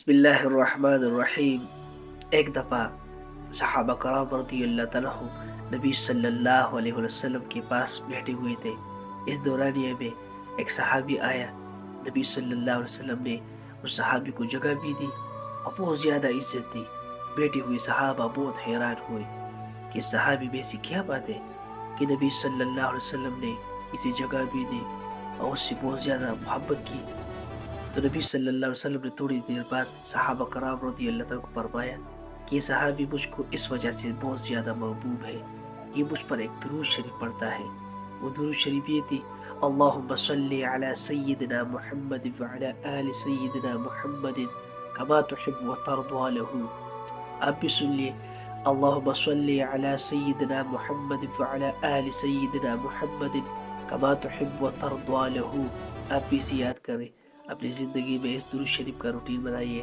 بسم اللہ الرحمن الرحیم۔ ایک دفعہ صحابہ کرام رضی اللہ تعالیٰ نبی صلی اللہ علیہ وسلم کے پاس بیٹھے ہوئے تھے۔ اس دورانیے میں ایک صحابی آیا۔ نبی صلی اللہ علیہ وسلم نے اس صحابی کو جگہ بھی دی اور بہت زیادہ عزت دی۔ بیٹھے ہوئے صحابہ بہت حیران ہوئے کہ صحابی میں سے کیا بات ہے کہ نبی صلی اللہ علیہ وسلم نے اسے جگہ بھی دی اور اس سے بہت زیادہ محبت کی۔ تو نبی صلی اللہ علیہ وسلم نے تھوڑی دیر بعد صحابہ کرام رضی اللہ تعالیٰ کو فرمایا کہ یہ صحابی مجھ کو اس وجہ سے بہت زیادہ محبوب ہے، یہ مجھ پر ایک درود شریف پڑھتا ہے۔ وہ درود شریف یہ تھی: اللہم صلی علی سیدنا محمد وعلی آل سیدنا محمد کما تحب و ترضى له۔ آپ بھی سن لیے: اللہم صلی علی سیدنا محمد وعلی آل سیدنا محمد کما تحب و ترضى له۔ آپ بھی اسے یاد کریں، اپنی زندگی میں اس درود شریف کا روٹین بنائیے۔